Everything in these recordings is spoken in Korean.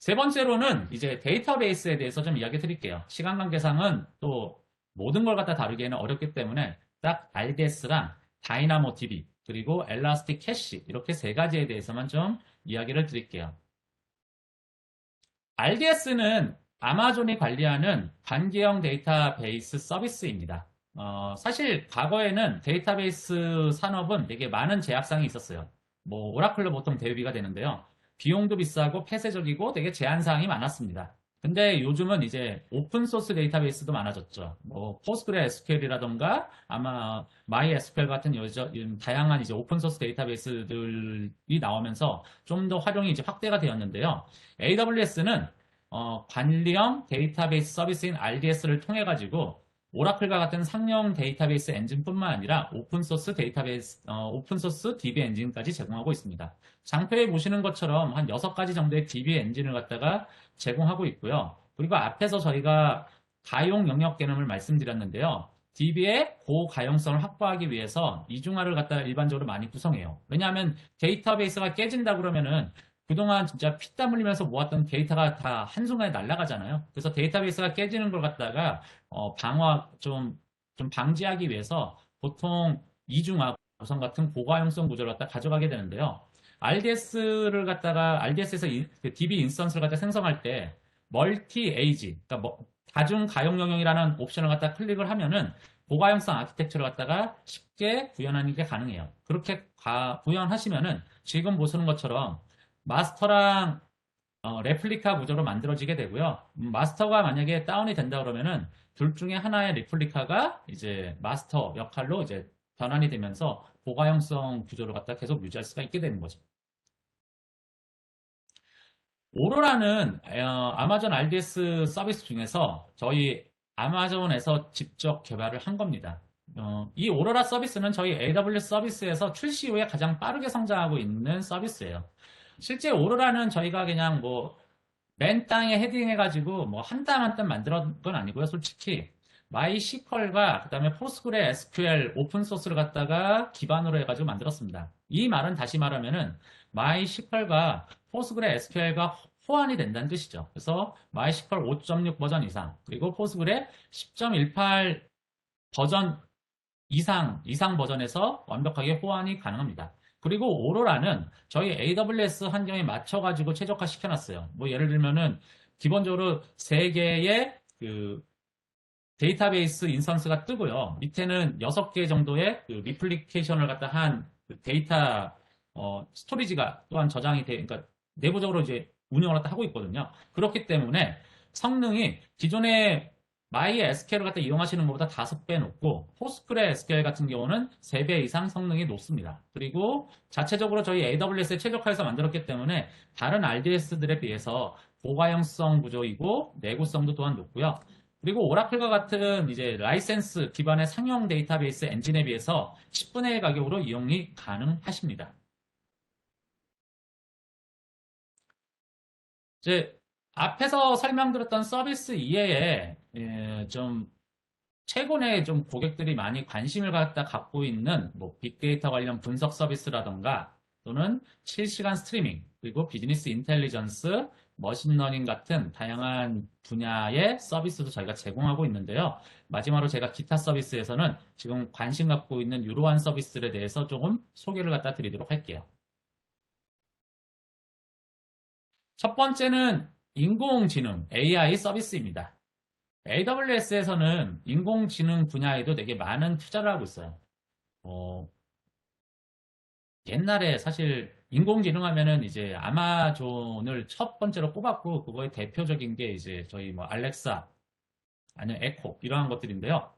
세 번째로는 이제 데이터베이스에 대해서 좀 이야기 드릴게요. 시간 관계상은 또 모든 걸 갖다 다루기에는 어렵기 때문에 딱 RDS랑 다이나모DB 그리고 엘라스틱 캐시 이렇게 세 가지에 대해서만 좀 이야기를 드릴게요. RDS는 아마존이 관리하는 관계형 데이터베이스 서비스입니다. 사실 과거에는 데이터베이스 산업은 되게 많은 제약상이 있었어요. 뭐 오라클로 보통 대비가 되는데요. 비용도 비싸고 폐쇄적이고 되게 제한사항이 많았습니다. 근데 요즘은 이제 오픈소스 데이터베이스도 많아졌죠. 뭐 포스트그레 SQL이라던가 아마 MySQL 같은 다양한 이제 오픈소스 데이터베이스들이 나오면서 좀 더 활용이 이제 확대가 되었는데요. AWS는 관리형 데이터베이스 서비스인 RDS를 통해 가지고 오라클과 같은 상용 데이터베이스 엔진뿐만 아니라 오픈소스 데이터베이스, 오픈소스 DB 엔진까지 제공하고 있습니다. 장표에 보시는 것처럼 한 6가지 정도의 DB 엔진을 갖다가 제공하고 있고요. 그리고 앞에서 저희가 가용 영역 개념을 말씀드렸는데요. DB의 고가용성을 확보하기 위해서 이중화를 갖다가 일반적으로 많이 구성해요. 왜냐하면 데이터베이스가 깨진다 그러면은 그동안 진짜 피땀 흘리면서 모았던 데이터가 다 한순간에 날아가잖아요. 그래서 데이터베이스가 깨지는 걸 갖다가 좀 방지하기 위해서 보통 이중화 구성 같은 고가용성 구조를 갖다 가져가게 되는데요. RDS에서 DB 인스턴스를 갖다 생성할 때 멀티 에이지, 그러니까 다중 가용 영역이라는 옵션을 갖다 클릭을 하면은 고가용성 아키텍처를 갖다가 쉽게 구현하는 게 가능해요. 그렇게 구현하시면은 지금 보시는 것처럼 마스터랑 레플리카 구조로 만들어지게 되고요. 마스터가 만약에 다운이 된다 그러면은 둘 중에 하나의 레플리카가 이제 마스터 역할로 이제 변환이 되면서 고가용성 구조를 갖다 계속 유지할 수가 있게 되는 거죠. 오로라는 아마존 RDS 서비스 중에서 저희 아마존에서 직접 개발을 한 겁니다. 이 오로라 서비스는 저희 AWS 서비스에서 출시 후에 가장 빠르게 성장하고 있는 서비스예요. 실제 오로라는 저희가 그냥 뭐 맨 땅에 헤딩해가지고 뭐 한 땀 한 땀 만들었던 건 아니고요. 솔직히 마이시퀄과 그다음에 포스그레 SQL 오픈 소스를 갖다가 기반으로 해가지고 만들었습니다. 이 말은 다시 말하면은 마이시퀄과 포스그레 SQL과 호환이 된다는 뜻이죠. 그래서 마이시퀄 5.6 버전 이상 그리고 포스그레 10.18 버전 이상 버전에서 완벽하게 호환이 가능합니다. 그리고 오로라는 저희 AWS 환경에 맞춰가지고 최적화 시켜놨어요. 뭐 예를 들면은 기본적으로 3개의 그 데이터베이스 인스턴스가 뜨고요. 밑에는 6개 정도의 그 리플리케이션을 갖다 한그 데이터 스토리지가 또한 저장이 돼, 그러니까 내부적으로 이제 운영을 갖다 하고 있거든요. 그렇기 때문에 성능이 기존의 MySQL을 갖다 이용하시는 것보다 5배 높고 PostgreSQL 같은 경우는 3배 이상 성능이 높습니다. 그리고 자체적으로 저희 AWS에 최적화해서 만들었기 때문에 다른 RDS들에 비해서 고가용성 구조이고 내구성도 또한 높고요. 그리고 오라클과 같은 이제 라이센스 기반의 상용 데이터베이스 엔진에 비해서 10분의 1 가격으로 이용이 가능하십니다. 이제 앞에서 설명드렸던 서비스 이외에 좀 최근에 좀 고객들이 많이 관심을 갖고 있는 뭐 빅데이터 관련 분석 서비스라던가 또는 실시간 스트리밍 그리고 비즈니스 인텔리전스, 머신러닝 같은 다양한 분야의 서비스도 저희가 제공하고 있는데요. 마지막으로 제가 기타 서비스에서는 지금 관심 갖고 있는 이러한 서비스들에 대해서 조금 소개를 갖다 드리도록 할게요. 첫 번째는 인공지능 AI 서비스입니다. AWS에서는 인공지능 분야에도 되게 많은 투자를 하고 있어요. 어, 옛날에 사실 인공지능 하면은 이제 아마존을 첫 번째로 꼽았고 그거의 대표적인 게 이제 저희 뭐 알렉사 아니면 에코 이러한 것들인데요.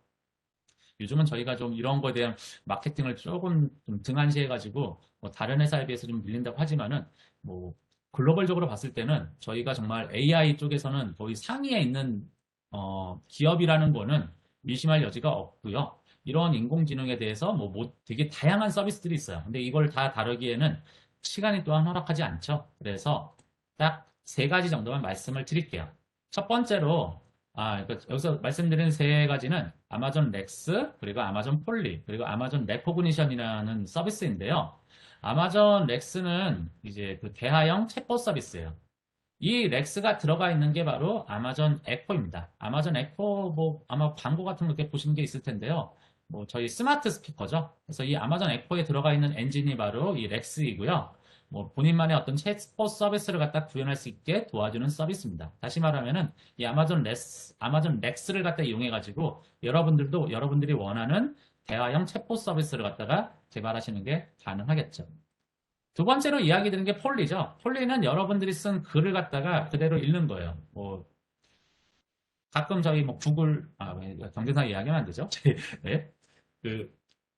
요즘은 저희가 좀 이런 거에 대한 마케팅을 조금 좀 등한시해가지고 뭐 다른 회사에 비해서 좀 밀린다고 하지만은 뭐 글로벌적으로 봤을 때는 저희가 정말 AI 쪽에서는 거의 상위에 있는 기업이라는 거는 의심할 여지가 없고요. 이런 인공지능에 대해서 뭐 되게 다양한 서비스들이 있어요. 근데 이걸 다 다루기에는 시간이 또한 허락하지 않죠. 그래서 딱 3가지 정도만 말씀을 드릴게요. 첫 번째로 그러니까 여기서 말씀드리는 3가지는 아마존 렉스, 그리고 아마존 폴리, 그리고 아마존 레코그니션이라는 서비스인데요. 아마존 렉스는 이제 그 대화형 챗봇 서비스예요. 이 렉스가 들어가 있는 게 바로 아마존 에코입니다. 아마존 에코 뭐 아마 광고 같은 거 이렇게 보신 게 있을 텐데요. 뭐 저희 스마트 스피커죠. 그래서 이 아마존 에코에 들어가 있는 엔진이 바로 이 렉스이고요. 뭐 본인만의 어떤 챗봇 서비스를 갖다 구현할 수 있게 도와주는 서비스입니다. 다시 말하면은 이 아마존 렉스를 갖다 이용해 가지고 여러분들도 여러분들이 원하는 대화형 챗봇 서비스를 갖다가 개발하시는 게 가능하겠죠. 두 번째로 이야기 드는 게 폴리죠. 폴리는 여러분들이 쓴 글을 갖다가 그대로 읽는 거예요. 뭐 가끔 저희 뭐 구글 왜 경쟁사 이야기하면 안 되죠? 네. 그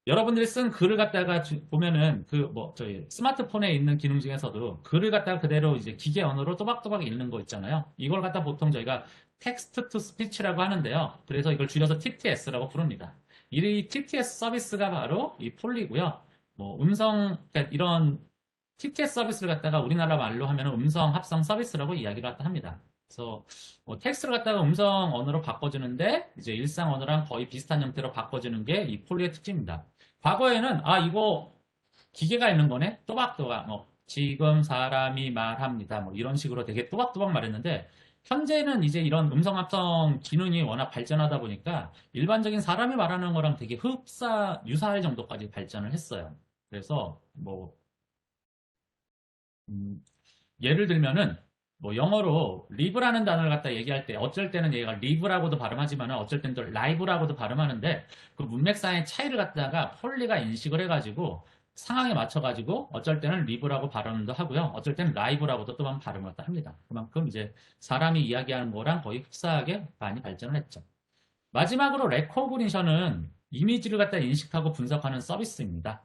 여러분들이 쓴 글을 갖다가 보면은 그 뭐 저희 스마트폰에 있는 기능 중에서도 글을 갖다가 그대로 이제 기계 언어로 또박또박 읽는 거 있잖아요. 이걸 갖다 보통 저희가 텍스트 투 스피치라고 하는데요. 그래서 이걸 줄여서 TTS라고 부릅니다. 이 TTS 서비스가 바로 이 폴리고요. 뭐 그러니까 이런 TTS 서비스를 갖다가 우리나라 말로 하면 음성 합성 서비스라고 이야기를 갖다 합니다. 그래서 뭐 텍스트를 갖다가 음성 언어로 바꿔주는데 이제 일상 언어랑 거의 비슷한 형태로 바꿔주는 게 이 폴리의 특징입니다. 과거에는 이거 기계가 있는 거네 또박또박 뭐 지금 사람이 말합니다 뭐 이런 식으로 되게 또박또박 말했는데 현재는 이제 이런 음성 합성 기능이 워낙 발전하다 보니까 일반적인 사람이 말하는 거랑 되게 유사할 정도까지 발전을 했어요. 그래서 뭐 음, 예를 들면은 뭐 영어로 리브라는 단어를 갖다 얘기할 때 어쩔 때는 얘가 리브라고도 발음하지만 어쩔 때는 또 라이브라고도 발음하는데 그 문맥상의 차이를 갖다가 폴리가 인식을 해가지고 상황에 맞춰가지고 어쩔 때는 리브라고 발음도 하고요. 어쩔 때는 라이브라고도 또한 발음을 갖다 합니다. 그만큼 이제 사람이 이야기하는 거랑 거의 흡사하게 많이 발전을 했죠. 마지막으로 레코그니션은 이미지를 갖다 인식하고 분석하는 서비스입니다.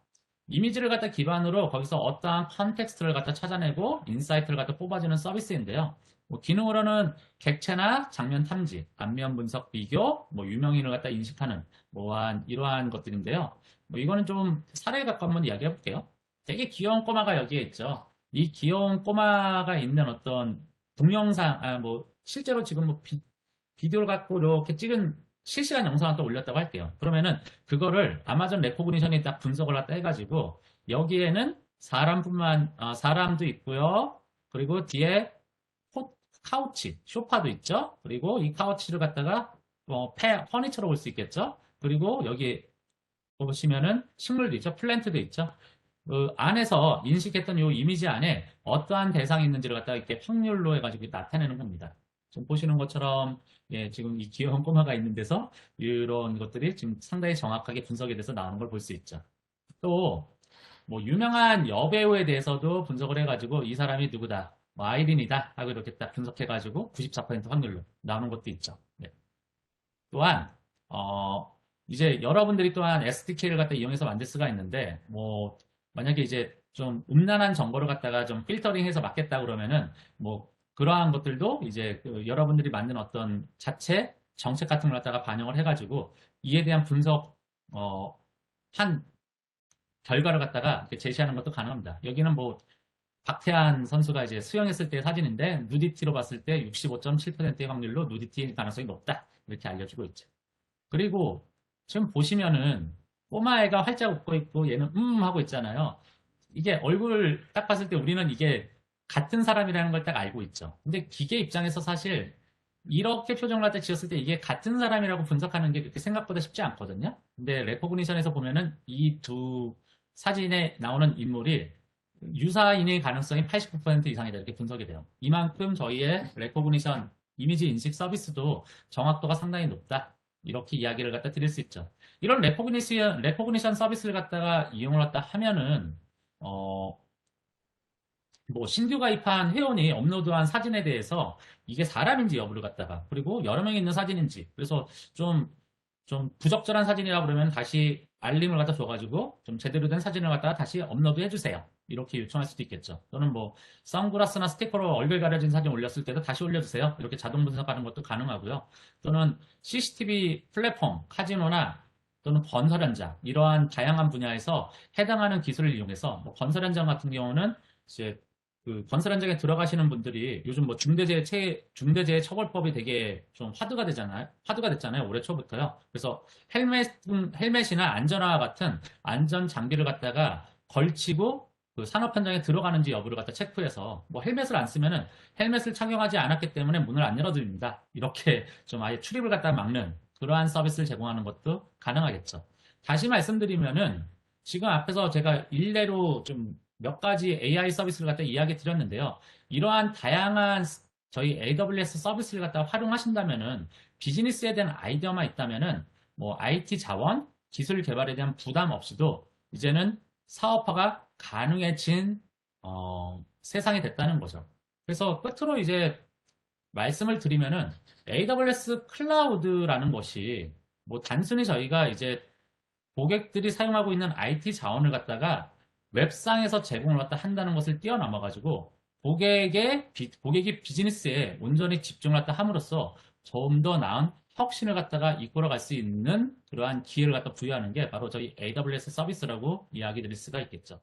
이미지를 갖다 기반으로 거기서 어떠한 컨텍스트를 갖다 찾아내고 인사이트를 갖다 뽑아주는 서비스인데요. 뭐 기능으로는 객체나 장면 탐지, 안면 분석 비교, 뭐 유명인을 갖다 인식하는 이러한 것들인데요. 뭐 이거는 좀 사례 갖고 한번 이야기해 볼게요. 되게 귀여운 꼬마가 여기에 있죠. 이 귀여운 꼬마가 있는 어떤 동영상, 뭐 실제로 지금 뭐 비디오를 갖고 이렇게 찍은 실시간 영상을 또 올렸다고 할게요. 그러면은 그거를 아마존 레코그니션이 딱 분석을 갖다 해가지고 여기에는 사람도 있고요. 그리고 뒤에 카우치, 소파도 있죠. 그리고 이 카우치를 갖다가 퍼니처로 볼 수 있겠죠. 그리고 여기 보시면은 식물도 있죠. 플랜트도 있죠. 그 안에서 인식했던 이 이미지 안에 어떠한 대상이 있는지를 갖다가 이렇게 확률로 해가지고 나타내는 겁니다. 지금 보시는 것처럼 지금 이 귀여운 꼬마가 있는 데서 이런 것들이 지금 상당히 정확하게 분석이 돼서 나오는 걸 볼 수 있죠. 또 뭐 유명한 여배우에 대해서도 분석을 해가지고 이 사람이 누구다, 뭐 아이린이다 하고 이렇게 딱 분석해가지고 94% 확률로 나오는 것도 있죠. 네. 또한 이제 여러분들이 또한 SDK를 갖다 이용해서 만들 수가 있는데 뭐 만약에 이제 좀 음란한 정보를 갖다가 좀 필터링해서 맞겠다 그러면은 뭐 그러한 것들도 이제 여러분들이 만든 어떤 자체 정책 같은 걸 갖다가 반영을 해가지고 이에 대한 분석 한 결과를 갖다가 이렇게 제시하는 것도 가능합니다. 여기는 뭐 박태환 선수가 이제 수영했을 때 사진인데 누디티로 봤을 때 65.7%의 확률로 누디티 가능성이 높다 이렇게 알려주고 있죠. 그리고 지금 보시면은 꼬마애가 활짝 웃고 있고 얘는 하고 있잖아요. 이게 얼굴 딱 봤을 때 우리는 이게 같은 사람이라는 걸 딱 알고 있죠. 근데 기계 입장에서 사실 이렇게 표정을 갖다 지었을 때 이게 같은 사람이라고 분석하는 게 그렇게 생각보다 쉽지 않거든요. 근데 레코그니션에서 보면은 이 두 사진에 나오는 인물이 유사인의 가능성이 89% 이상이다 이렇게 분석이 돼요. 이만큼 저희의 레코그니션 이미지 인식 서비스도 정확도가 상당히 높다. 이렇게 이야기를 갖다 드릴 수 있죠. 이런 레코그니션 서비스를 갖다가 이용을 갖다 하면은, 뭐 신규 가입한 회원이 업로드한 사진에 대해서 이게 사람인지 여부를 갖다가 그리고 여러 명이 있는 사진인지 그래서 좀 부적절한 사진이라 그러면 다시 알림을 갖다 줘가지고 좀 제대로 된 사진을 갖다가 다시 업로드 해주세요. 이렇게 요청할 수도 있겠죠. 또는 뭐 선글라스나 스티커로 얼굴 가려진 사진 올렸을 때도 다시 올려주세요. 이렇게 자동 분석하는 것도 가능하고요. 또는 CCTV 플랫폼, 카지노나 또는 건설 현장 이러한 다양한 분야에서 해당하는 기술을 이용해서 뭐 건설 현장 같은 경우는 이제 그 건설 현장에 들어가시는 분들이 요즘 뭐 중대재해처벌법이 되게 좀 화두가 됐잖아요. 올해 초부터요. 그래서 헬멧이나 안전화와 같은 안전 장비를 갖다가 걸치고 그 산업 현장에 들어가는지 여부를 갖다 체크해서 뭐 헬멧을 안 쓰면은 헬멧을 착용하지 않았기 때문에 문을 안 열어드립니다. 이렇게 좀 아예 출입을 갖다 막는 그러한 서비스를 제공하는 것도 가능하겠죠. 다시 말씀드리면은 지금 앞에서 제가 일례로 좀 몇 가지 AI 서비스를 갖다 이야기 드렸는데요. 이러한 다양한 저희 AWS 서비스를 갖다 활용하신다면은 비즈니스에 대한 아이디어만 있다면은 뭐 IT 자원, 기술 개발에 대한 부담 없이도 이제는 사업화가 가능해진 세상이 됐다는 거죠. 그래서 끝으로 이제 말씀을 드리면은 AWS 클라우드라는 것이 뭐 단순히 저희가 이제 고객들이 사용하고 있는 IT 자원을 갖다가 웹상에서 제공을 갖다 한다는 것을 뛰어넘어 가지고 고객이 비즈니스에 온전히 집중을 갖다 함으로써 좀 더 나은 혁신을 갖다가 이끌어갈 수 있는 그러한 기회를 갖다 부여하는 게 바로 저희 AWS 서비스라고 이야기 드릴 수가 있겠죠.